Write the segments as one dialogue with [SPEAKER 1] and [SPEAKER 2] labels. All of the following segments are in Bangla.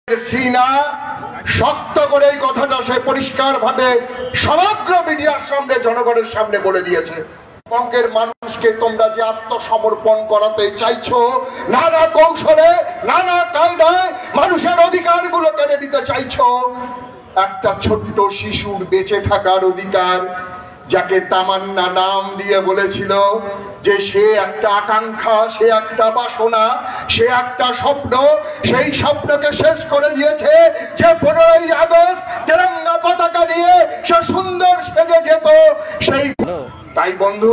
[SPEAKER 1] সিনা শক্ত করে এই কথাটা সে পরিষ্কার ভাবে সমগ্র মিডিয়ার সামনে জনগণের সামনে বলে দিয়েছে। বঙ্গের মানুষকে তোমরা যে আত্মসমর্পণ করাতে চাইছো, নানা কৌশলে নানা কায়দায় মানুষের অধিকারগুলো কেড়ে নিতে চাইছো, একটা ছোট্ট শিশুর বেঁচে থাকার অধিকার, যাকে তামান্না নাম দিয়ে বলেছিল যে সে একটা আকাঙ্ক্ষা, সে একটা বাসনা, সে একটা স্বপ্ন, সেই স্বপ্নকে শেষ করে দিয়েছে যে 15ই আগস্ট তেরঙ্গা পতাকা নিয়ে সে সুন্দর সেজে যেত। সেই তাই বন্ধু,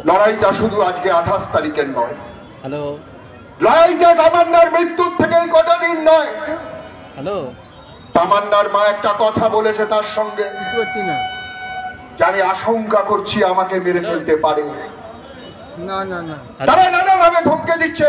[SPEAKER 1] লড়াইটা শুধু আজকে 28 তারিখের নয়, লড়াইটা তামান্নার মৃত্যুর থেকেই কটা দিন নয়। তামান্নার মা একটা কথা বলেছে তার সঙ্গে, আমি আশঙ্কা করছি আমাকে মেরে ফেলতে পারে। তারা নানাভাবে ধমকে দিচ্ছে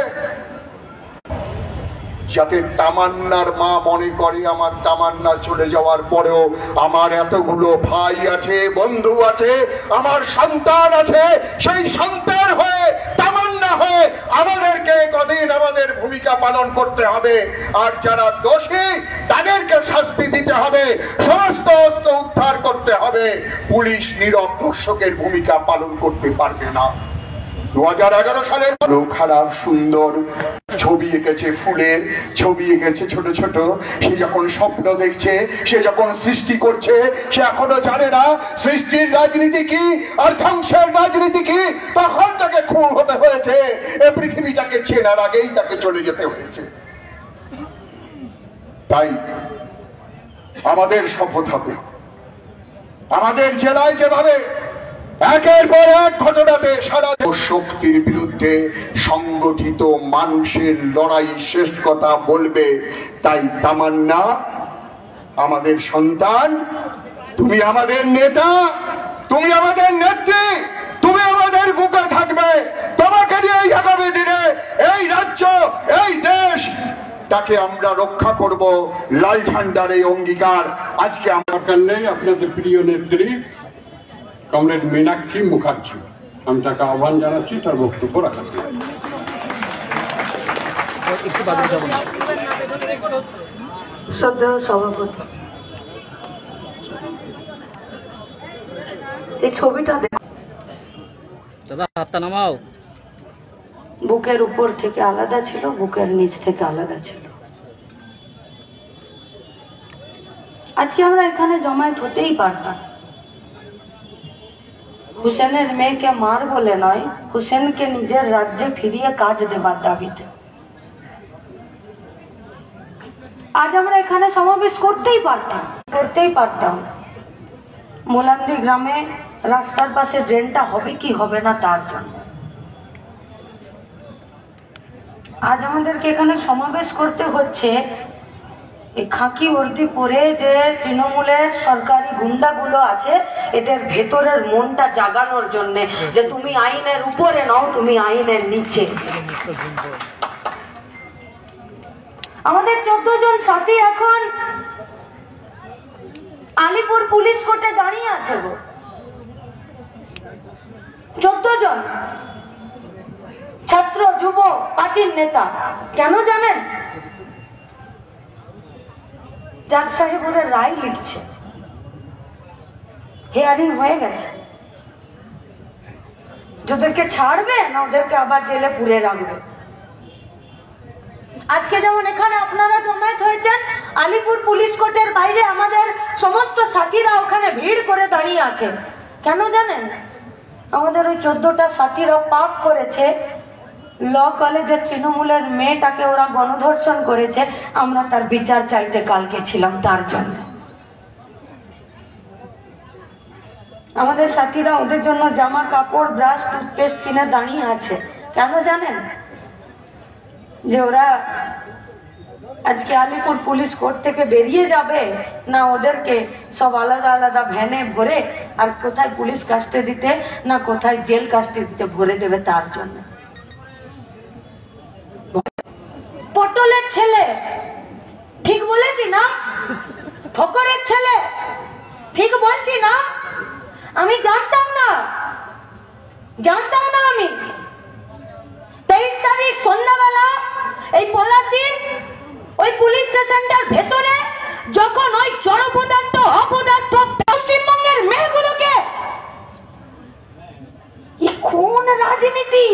[SPEAKER 1] যাতে তামান্নার মা মনে করে আমার তামান্না চলে যাওয়ার পরেও আমার এতগুলো ভাই আছে, বন্ধু আছে, আমার সন্তান আছে, সেই সন্তান হয়ে তামান্না হয়ে আমাদেরকে কদিন আমাদের ভূমিকা পালন করতে হবে। আর যারা দোষী তাদেরকে শাস্তি দিতে হবে, সমস্ত অস্ত্র উদ্ধার করতে হবে। পুলিশ নীরব দর্শকের ভূমিকা পালন করতে পারবে না। 2011 সালের খারাপ সুন্দর ছবি এঁকেছে, ফুলের ছবি এঁকেছে ছোট ছোট। সে যখন স্বপ্ন দেখছে, সে যখন সৃষ্টি করছে, সে এখনো জানে না সৃষ্টির রাজনীতি কি আর ধ্বংসের রাজনীতি কি। তখন তাকে খুন হতে হয়েছে, এই পৃথিবীটাকে চেনার আগেই তাকে চলে যেতে হয়েছে। তাই আমাদের শপথ হবে, আমাদের জেলায় যেভাবে একের পর এক ঘটনাতে সারা শক্তির বিরুদ্ধে সংগঠিত মানুষের লড়াই শেষ কথা বলবে। তাই তামান্না আমাদের সন্তান, তুমি আমাদের নেতা, তুমি আমাদের নেত্রী, তুমি আমাদের বুকে থাকবে। তোমাকে নিয়ে আগামী দিনে এই রাজ্য, এই দেশ তাকে আমরা রক্ষা করব। লাল ঝান্ডার এই অঙ্গীকার আজকে আমার
[SPEAKER 2] নেই। আপনাদের প্রিয় নেত্রী কমরেড মীনাক্ষী মুখার্জি, আমি তাকে আহ্বান জানাচ্ছি তার বক্তব্য রাখার জন্য।
[SPEAKER 3] শ্রদ্ধেয় সভাপতি, এই ছবিটা দেখো, বুকের উপর থেকে আলাদা ছিল, বুকের নিচ থেকে আলাদা ছিল। আজকে আমরা এখানে জমায়েত হতেই পারতাম, হুসেনের মেয়েকে মার বলে নয়, হুসেনকে নিজের রাজ্যে ফিরিয়ে কাজ দেবার দাবিতে। আজ আমরা এখানে সমাবেশ করতেই পারতাম। মোলান্দি গ্রামে রাস্তার পাশে ড্রেনটা হবে কি হবে না তার জন্য। আজ আমাদেরকে এখানে সমাবেশ করতে হচ্ছে এই খাকি বর্দি পরে যে তৃণমূলের সরকারি গুন্ডাগুলো আছে, এদের ভেতরের মনটা জাগানোর জন্য যে তুমি আইনের উপরে নাও, তুমি আইনের নিচে। আমাদের 14 জন সাথী এখন আলিপুর পুলিশ কোর্টে দাঁড়িয়ে আছে গো। 14 জন ছাত্র যুব পার্টির নেতা। কেন জানেন? জাজ সাহেব ওদের রায় লিখছে, হিয়ারিং হয়ে গেছে, ওদেরকে ছাড়বে না ওদেরকে আবার জেলে পুরে রাখবে। আজকে যেমন এখানে আপনারা জমায়েত হয়েছেন, আলিপুর পুলিশ কোর্টের বাইরে আমাদের সমস্ত সাথীরা ওখানে ভিড় করে দাঁড়িয়ে আছে। কেন জানেন? আমাদের ওই 14টা সাথীরা পাপ করেছে, ল কলেজের তৃণমূলের মেয়েটাকে ওরা গণধর্ষণ করেছে, আমরা তার বিচার চাইতে কালকে ছিলাম তার জন্য। আমাদের সাথীরা ওদের জন্য জামা কাপড়, ব্রাশ, টুথপেস্ট কিনে দাঁড়িয়ে আছে। কেন জানেন? যে ওরা আজকে আলিপুর পুলিশ কোর্ট থেকে বেরিয়ে যাবে না, ওদেরকে সব আলাদা আলাদা ভ্যানে ভরে আর কোথায় পুলিশ কাস্টাডিতে না কোথায় জেল কাস্টাডিতে ভরে দেবে তার জন্য। পটলের ছেলে, ঠিক বলেছি না? ফকরের ছেলে, ঠিক বলছি না? আমি জানতাম না আমি 23 তারিখ সন্ধ্যাবেলা এই পলাশির ওই স্টেশনটার ভেতরে যখন ওই জড়পদার্থ অপদার্থ পশ্চিমবঙ্গের মেয়েগুলোকে, এ কোন রাজনীতি,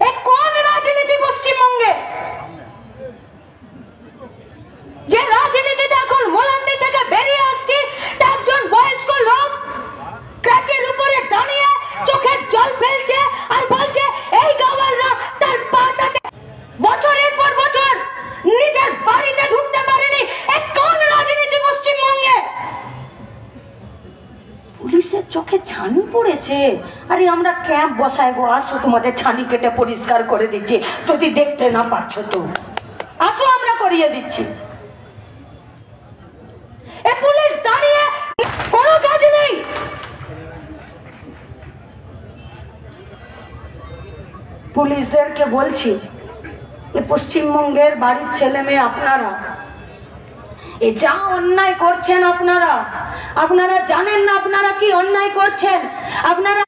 [SPEAKER 3] এ কোন রাজনীতি পশ্চিমবঙ্গে? যে রাজনীতিতে এখন মোলান্দি থেকে বেরিয়ে আসছে, তা একজন বয়স্ক লোক ক্রাচের উপরে দাঁড়িয়ে চোখের জল ফেলছে আর বলছে এই গাওয়ালরা তার পাটাকে বছরের পর বছর নিজের বাড়িতে ঢুকতে পারেনি। এ কোন রাজনীতি পশ্চিমবঙ্গে? পুলিশের চোখে ছানি পড়েছে। আরে আমরা ক্যাম্প বসাই গো, আসো তোমাদের ছানি কেটে পরিষ্কার করে দিচ্ছি, যদি দেখতে না পাচ্ছ তো আসো আমরা করিয়ে দিচ্ছি। এ পুলিশ দাঁড়িয়ে কোনো কাজ নেই। পুলিশদেরকে বলছি, এ পশ্চিমবঙ্গের বাড়ির ছেলে মেয়ে আপনারা, এ যা অন্যায় করছেন আপনারা, আপনারা জানেন না আপনারা কি অন্যায় করছেন। আপনারা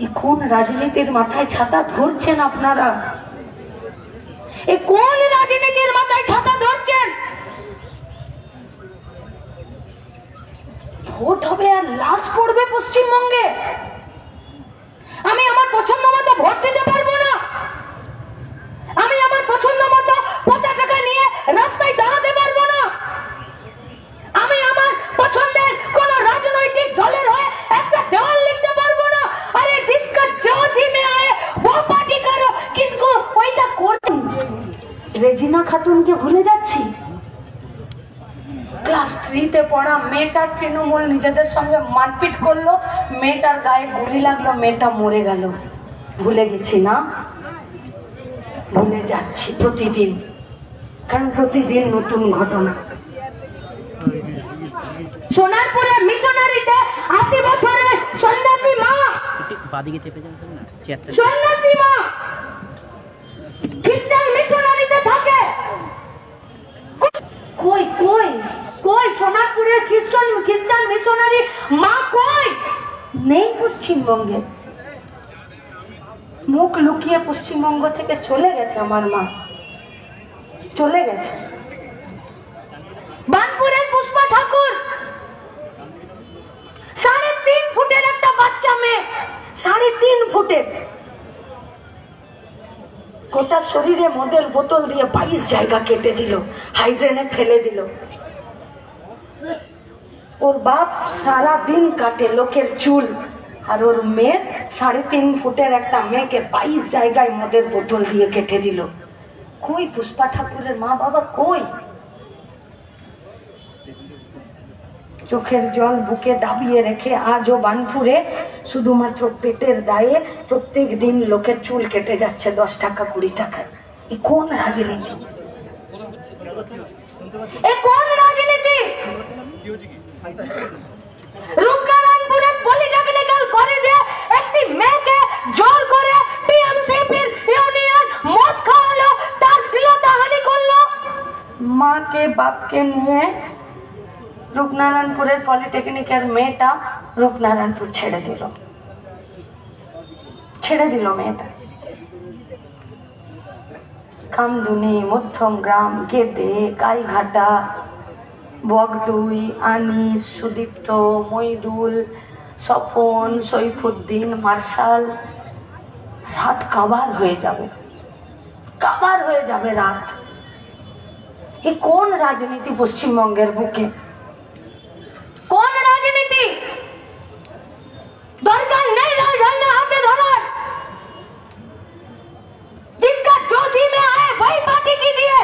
[SPEAKER 3] এ কোন রাজনীতির মাথায় ছাতা ধরছেন আপনারা? এ কোন রাজনীতির মাথায় ছাতা ধরছেন? ভোট হবে আর লাশ পড়বে পশ্চিমবঙ্গে। আমি আমার পছন্দ মতো ভোট দিতে পারবো না। আমি আমার পছন্দ মতো পতাকা নিয়ে রাস্তায় দাঁড়াতে পারবো না। আমি আমার পছন্দের কোন রাজনৈতিক দলের হয়ে একটা দেওয়াল লিখতে পারবো না। আরে জিসকা जो जी में आए वो पार्टी करो, কিন্তু ওইটা করুন। রেজিনা খাতুনকে ভুলে যাচ্ছি। ক্লাস 3 তে পড়া মেয়েটার তৃণমূল নিজেদের সঙ্গে মারপিট করলো, মেয়েটার গায়ে গুলি লাগলো, মেয়েটা মরে গেল। ভুলে গেছি না? ভুলে যাচ্ছি প্রতিদিন, কারণ প্রতিদিন নতুন ঘটনা। সোনারপুরে মিশনারিতে 80 বছরের সন্ন্যাসী মা, সন্ন্যাসী মা খ্রিস্টান মিশনারিতে থাকে। কই কই কই সোনারপুরের খ্রিস্টান মিশনারি মা কই? নেই পশ্চিমবঙ্গে। মুখ লুকিয়ে পশ্চিমবঙ্গ থেকে চলে গেছে আমার মা, চলে গেছে। বানপুরের পুষ্পা ঠাকুর 3.5 ফুটের একটা বাচ্চা মেয়ে, 3.5 ফুটের, গোটা শরীরে মদের বোতল দিয়ে 22 জায়গা কেটে দিল, হাইড্রেনে ফেলে দিল। ওর বাপ সারা দিন কাটে লোকের চুল, আর ওর মেয়ের 3.5 ফুটের একটা মেয়েকে 22 জায়গায় মদের বোতল দিয়ে কেটে দিল। কই পুষ্পা ঠাকুরের মা বাবা কই? চোখের জল বুকে দাবিয়ে রেখে আজও বানপুরে শুধুমাত্র পেটের দায়ে প্রত্যেক দিন লোকের চুল কেটে যাচ্ছে 10 টাকা 20 টাকা। এ কোন রাজনীতি? এ কোন রাজনীতি? রূপনারায়ণপুরে পলিটেকনিক্যাল কলেজে একটি মেয়েকে জোর করে টিএমসিপির ইউনিয়ন মদ খাওয়ালো, তার শ্লীলতাহানি করলো। মাকে বাপকে নিয়ে রূপনারায়ণপুরের পলিটেকনিকের মেয়েটা রূপনারায়ণপুর ছেড়ে দিল মেয়েটা। কামদুনি, মধ্যম গ্রাম, গেদে, কাইঘাটা, বগডুই, আনিস, সুদীপ্ত, মইদুল, স্বপন, সৈফুদ্দিন, মার্শাল, রাত কাবার হয়ে যাবে, কাবার হয়ে যাবে রাত। এ কোন রাজনীতি পশ্চিমবঙ্গের বুকে? কোন রাজনীতি? দরকার নেই লাল ঝান্ডা হাতে ধরার। जिसका जो जी में आए वही पार्टी कीजिए,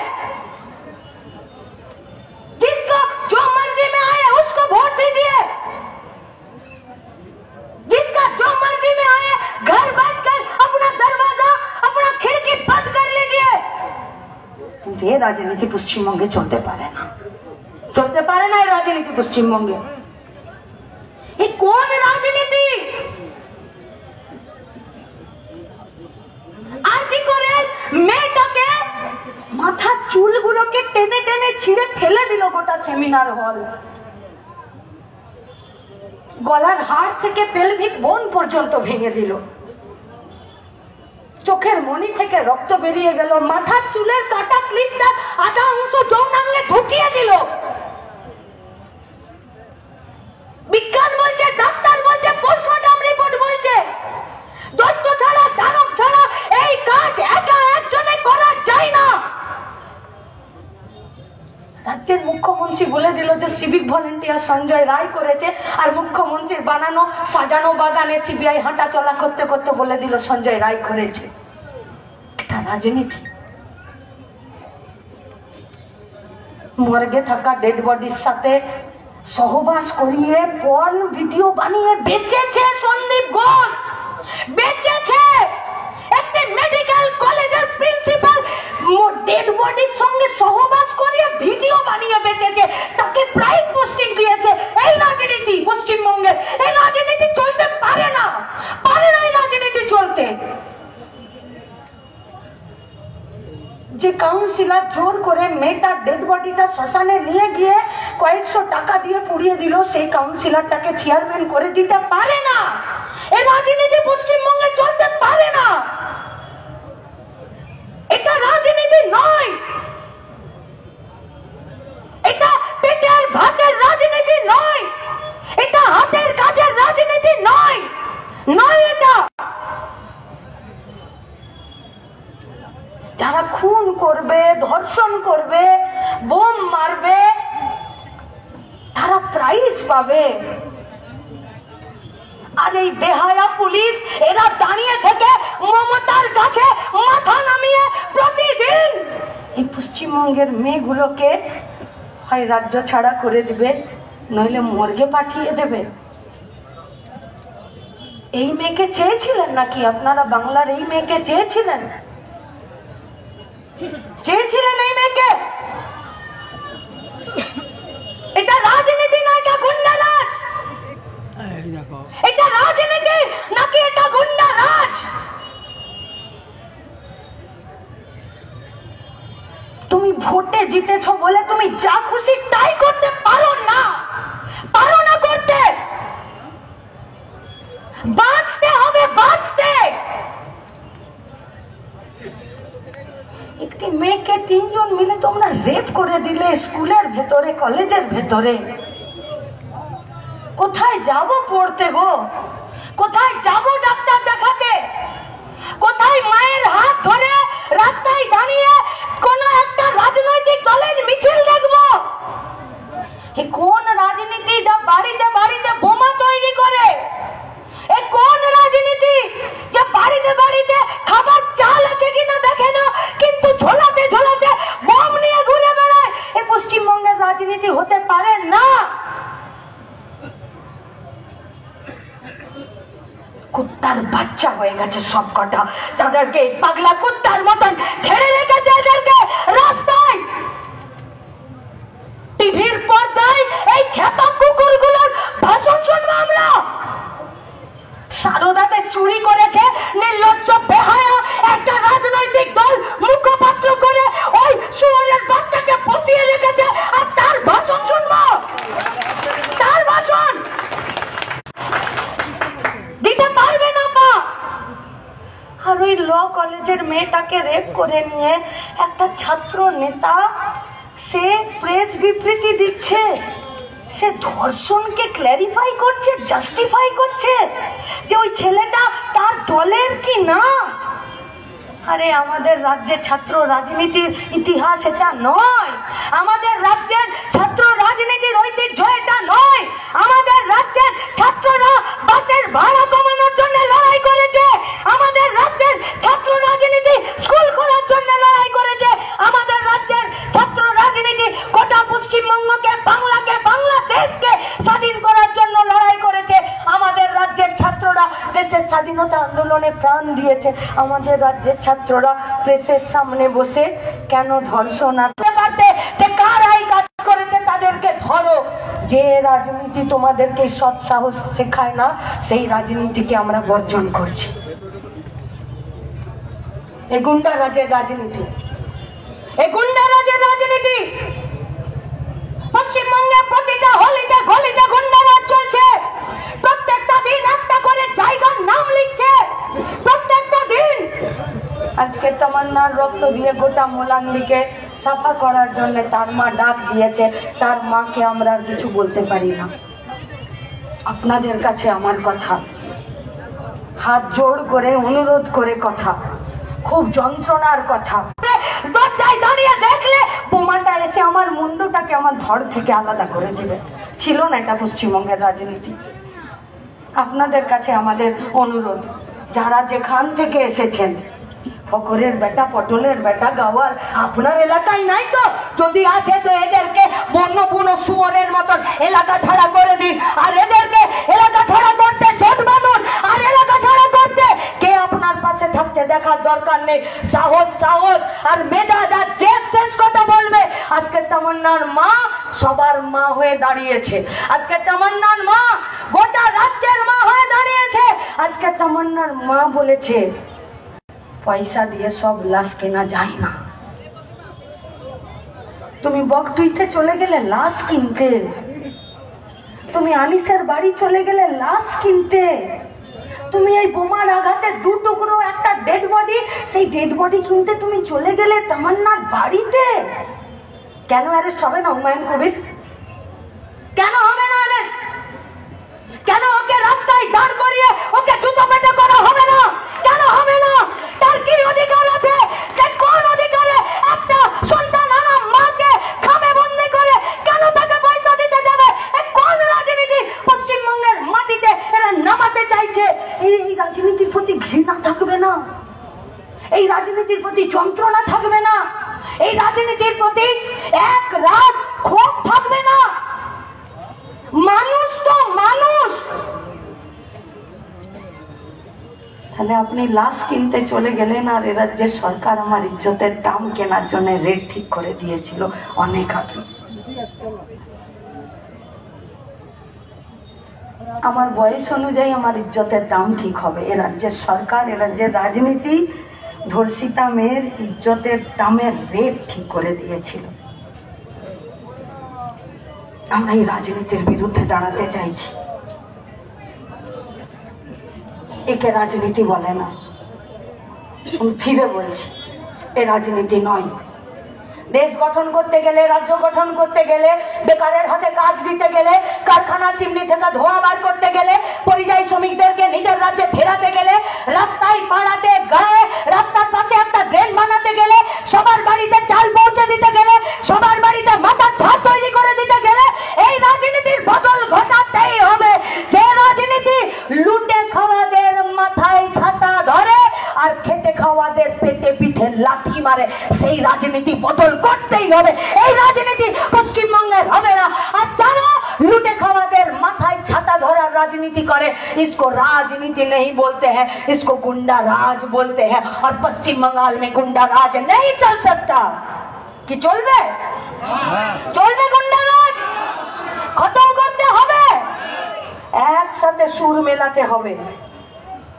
[SPEAKER 3] जिसको जो मर्जी में आए उसको वोट दीजिए, जिसका जो मर्जी में आए घर बैठकर अपना दरवाजा अपना खिड़की बंद कर लीजिए। ये राजनीति পশ্চিমবঙ্গে চলতে পারে না, চলতে পারে না এই রাজনীতি পশ্চিমবঙ্গে। এ কোন রাজনীতি? আজই করে মেয়েটাকে মাথার চুলগুলোকে টেনে টেনে ছিঁড়ে ফেলে দিল গোটা সেমিনার হল। গলার হাড় থেকে পেলভিক বোন পর্যন্ত ভেঙে দিল। চোখের মনি থেকে রক্ত বেরিয়ে গেল, মাথার চুলের কাটা ক্লিপটা আধা অংশ যৌনাঙ্গে ঢুকিয়ে দিল। বিজ্ঞান বলছে, ডাক্তার বলছে, পোস্টমর্টম রিপোর্ট বলছে, দৈত্য ছাড়া, দানব ছাড়া এই কাজ একা একজনে করা যায় না। রাজ্যের মুখ্যমন্ত্রী বলে দিল যে সিভিক ভলেন্টিয়ার সঞ্জয় রায় করেছে, আর মুখ্যমন্ত্রীর বানানো সাজানো বাগানে সিবিআই হাঁটা চলা করতে করতে বলে দিল সঞ্জয় রায় করেছে। এটা রাজনীতি। মর্গে থাকা ডেড বডির সাথে সহবাস করিয়ে পর্ন ভিডিও বানিয়ে বেচেছে সন্দীপ ঘোষ, বেচেছে। একটি মেডিকেল কলেজের প্রিন্সিপাল ডেড বডির সঙ্গে সহবাস করিয়ে ভিডিও বানিয়ে বেচেছে, তাকে প্রাইজ পোস্টিং দিয়েছে। এই রাজনীতি পশ্চিমবঙ্গে, এই রাজনীতি চলতে পারে না, পারে না এই রাজনীতি চলতে। যে কাউন্সিলর জোর করে মেয়েটার ডেড বডিটা শ্মশানে নিয়ে গিয়ে কয়েকশো টাকা দিয়ে পুড়িয়ে দিল, সেই কাউন্সিলরটাকে চেয়ারম্যান করে দিতে পারে না। এই রাজনীতি পশ্চিমবঙ্গে চলতে পারে না। এটা রাজনীতি নয়, এটা পেটের ভাতের রাজনীতি নয়, এটা হাতের কাজের রাজনীতি নয়, নয় এটা। যারা খুন করবে, ধর্ষণ করবে, বোম মারবে, তারা প্রাইজ পাবে। আর এই বেহায়া পুলিশ এরা দাঁড়িয়ে থেকে মমতার কাছে মাথা নামিয়ে প্রতিদিন এই পশ্চিমবঙ্গের মেয়েগুলোকে হয় রাজ্য ছাড়া করে দিবে, নইলে মর্গে পাঠিয়ে দেবে। এই মেয়েকে চেয়েছিলেন নাকি আপনারা? বাংলার এই মেয়েকে চেয়েছিলেন? চেয়েছিলেন এই মেয়েকে? এটা রাজনীতি না, এটা গুন্ডারাজ। এটা রাজনীতি নাকি এটা গুন্ডারাজ? তুমি ভোটে জিতেছো বলে তুমি যা খুশি তাই করতে পারো না, পারো না করতে। বাঁচতে হবে, বাঁচতে। একটি মেয়েকে তিনজন মিলে তোমরা রেপ করে দিলে স্কুলের ভেতরে, কলেজের ভেতরে। কোথায় যাব পড়তে গো? কোথায় যাব ডাক্তার দেখাতে? কোথায় মায়ের হাত ধরে রাস্তায় দাঁড়িয়ে কোন একটা রাজনৈতিক দলের মিছিল দেখবো? কোন রাজনীতি যা বাড়িতে বাড়িতে বোমা তৈরি করে? এ কোন রাজনীতি যে বাড়িতে বাড়িতে খাবার চাল আছে কিনা দেখে না, কিন্তু ঝোলাতে ঝোলাতে বোম নিয়ে ঘুরে বেড়ায়? এ পশ্চিমবঙ্গের রাজনীতি হতে পারে না। কুত্তার বাচ্চা হয়ে গেছে সব কটা, যাদেরকে পাগলা কুত্তার মতন ছেড়ে রেখেছে এদেরকে রাস্তায়। টিভির পর্দায় এই খেপা কুকুরগুলোর ভাষণ শুনবো আমরা। সারদাতে চুরি করেছে নির্লজ্জ বেহায়া একটা রাজনৈতিক দল মুখপাত্র করে ওই শুয়োরের বাচ্চাকে বসিয়ে রেখেছে, আর তার ভাষণ শুনবো? তার ভাষণ দিতে পারবে না মা। আর ওই ল কলেজের মেয়েটাকে রেপ করে নিয়ে একটা ছাত্র নেতা সে প্রেস বিবৃতি দিচ্ছে, সে ধর্ষণকে ক্ল্যারিফাই করছে, জাস্টিফাই করছে যে ওই ছেলেটা তার দলের কি না। আরে আমাদের রাজ্যের ছাত্র রাজনীতির ইতিহাস এটা নয়, আমাদের রাজ্যের ছাত্র রাজনীতির ঐতিহ্য এটা নয়। আমাদের রাজ্যের ছাত্ররা বাসের ভাড়া কমানোর জন্য লড়াই করেছে, আমাদের রাজ্যের ছাত্র রাজনীতি স্কুল খোলার জন্য লড়াই করেছে, আমাদের রাজ্যের ছাত্র রাজনীতি গোটা পশ্চিমবঙ্গকে, বাংলাকে, বাংলাদেশকে স্বাধীন করার জন্য লড়াই করেছে। আমাদের রাজ্যের ছাত্ররা দেশের স্বাধীনতা আন্দোলনে প্রাণ দিয়েছে। আমাদের রাজ্যের ছাত্ররা প্রেসের সামনে বসে কেন ধর্ষণ পারতে যে কার আই কাজ করেছে তাদেরকে ধরো। যে রাজনীতি তোমাদেরকে সৎ সাহস শেখায় না, সেই রাজনীতিকে আমরা বর্জন করছি। এই গুন্ডারাজের রাজনীতি, এই গুন্ডারাজের রাজনীতি। পশ্চিমবঙ্গে প্রতিটা হলিতে গলিতে গুন্ডারাজ চলছে। প্রত্যেকটা দিন একটা করে জায়গার নাম লিখছে, প্রত্যেকটা দিন আজকে তামান্নার রক্ত দিয়ে গোটা মোলান্দিকে সাফা করার জন্য তার মা ডাক দিয়েছে। তার মাকে আমরা আর কিছু বলতে পারি না। আপনাদের কাছে আমার কথা, হাত জোড় করে অনুরোধ করে কথা, খুব যন্ত্রণার কথা। দরজায় দাঁড়িয়ে দেখলে বোমাটা এসে আমার মুন্ডটাকে আমার ধর থেকে আলাদা করে দিবে। ছিল না এটা পশ্চিমবঙ্গের রাজনীতি। আপনাদের কাছে আমাদের অনুরোধ, যারা যেখান থেকে এসেছেন, ফকরের বেটা, পটলের বেটা, গাওয়ার আপনার এলাকায় নাই তো? যদি আছে তো এদেরকে বন্য বুনো শুয়োরের মতন এলাকা ছাড়া করে দিন। আর এদেরকে এলাকা ছাড়া করতে জোট বাঁধুন। আর এলাকা ছাড়া করতে কে আপনার পাশে থাকতে দেখার দরকার নেই। সাহস সাহস আর মেজাজ আর জেদ শেষ কথা বলবে। আজকে তামান্নার মা সবার মা হয়ে দাঁড়িয়েছে। আজকে তামান্নার মা গোটা রাজ্যের মা হয়ে দাঁড়িয়েছে। আজকে তামান্নার মা বলেছে, পয়সা দিয়ে সব লাশ কেনা যায় না। তুমি বকটুইতে চলে গেলে লাশ কিনতে, তুমি আনিসের বাড়ি চলে গেলে লাশ কিনতে, তুমি এই বোমার আঘাতে দু টুকরো একটা ডেড বডি, সেই ডেড বডি কিনতে তুমি চলে গেলে তামান্নার বাড়িতে। কেন অ্যারেস্ট হবে না হুমায়ুন কবির? কেন হবে না অ্যারেস্ট? কেন ওকে রাস্তায় দাঁড় করিয়ে ওকে জুতো পেটা করা হবে না? কেন হবে না? তার কি অধিকার আছে? সে কোন অধিকারে একটা সন্তান আনা মাকে খামে বন্দি করে কেন তাকে পয়সা দিতে যাবে? কোন রাজনীতি পশ্চিমবঙ্গের মাটিতে এরা নামাতে চাইছে? এই রাজনীতির প্রতি ঘৃণা থাকবে না? এই রাজনীতির প্রতি যন্ত্রণা থাকবে না? এই রাজনীতির প্রতি এক রাত ক্ষোভ থাকবে না? মানুষ তো মানুষ। তাহলে আপনি লাশ কিনতে চলে গেলেন, আর এ রাজ্যের সরকার আমার ইজ্জতের দাম কেনার জন্য রেট ঠিক করে দিয়েছিল অনেক আগে। আমার বয়স অনুযায়ী আমার ইজ্জতের দাম ঠিক হবে। এ রাজ্যের সরকার, এ রাজ্যের রাজনীতি ধর্ষিতা মেয়ের ইজ্জতের দামের রেট ঠিক করে দিয়েছিল। আমরা এই রাজনীতির বিরুদ্ধে দাঁড়াতে চাইছি। একে রাজনীতি বলে না। ফিরে বলছি, এ রাজনীতি নয়। দেশ গঠন করতে গেলে, রাজ্য গঠন করতে গেলে, বেকারের হাতে কাজ দিতে গেলে, কারখানা চিমনি থেকে ধোঁয়া বার করতে গেলে, পরিযায়ী শ্রমিকদেরকে নিজের রাজ্যে ফেরাতে গেলে, রাস্তায় পাড়াতে গায়ে রাস্তার পাশে একটা ড্রেন বানাতে গেলে, সবার বাড়িতে চাল পৌঁছে দিতে গেলে, সবার বাড়িতে মাথার ছাদ তৈরি করে দিতে গেলে, এই রাজনীতির বদল ঘটাতেই হবে। যে রাজনীতি লুটে খাওয়াদের মাথায় ছাতা ধরে আর খেটে খাওয়াদের পেটে পিঠে লাথি মারে, সেই রাজনীতি বদল করতেই হবে। এই রাজনীতি পশ্চিমবঙ্গের হবে না। আর যারা लूटे खावादेर माथाय छाता धरार राजनीति करे, इसको राजनीति नहीं बोलते हैं, इसको गुंडा राज बोलते हैं। और पश्चिम बंगाल में गुंडा राज नहीं चल सकता। कि चलबे चलबे गुंडा राज खत्म करते होबे, एक साथे सुर मेलाते होबे।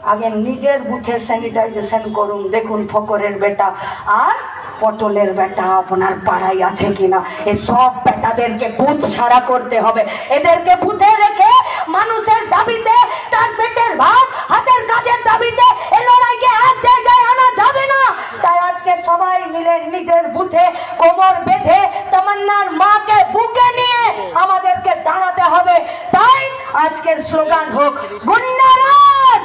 [SPEAKER 3] आगे निजेर बुथे सैनिटाइजेशन करुन, देखुन फकरेर बेटा और पटलेर बेटा आपनार पाड़ाय आछे किना। ए सब बेटादेरके बुथ छाड़ा करते होबे। एदेरके बुथे रेखे मानुषेर दाबिते तार पेटेर भात हातेर काजेर दाबिते ए लड़ाइके एक जायगाय आना जाबे ना। ताई आजके सबाई मिले निजेर बुथे कोमर बेधे तमन्नार माके बुके निये आमादेरके दाঁড়াতে হবে। ताई आजकेर स्लोगान होक गुंडा राज।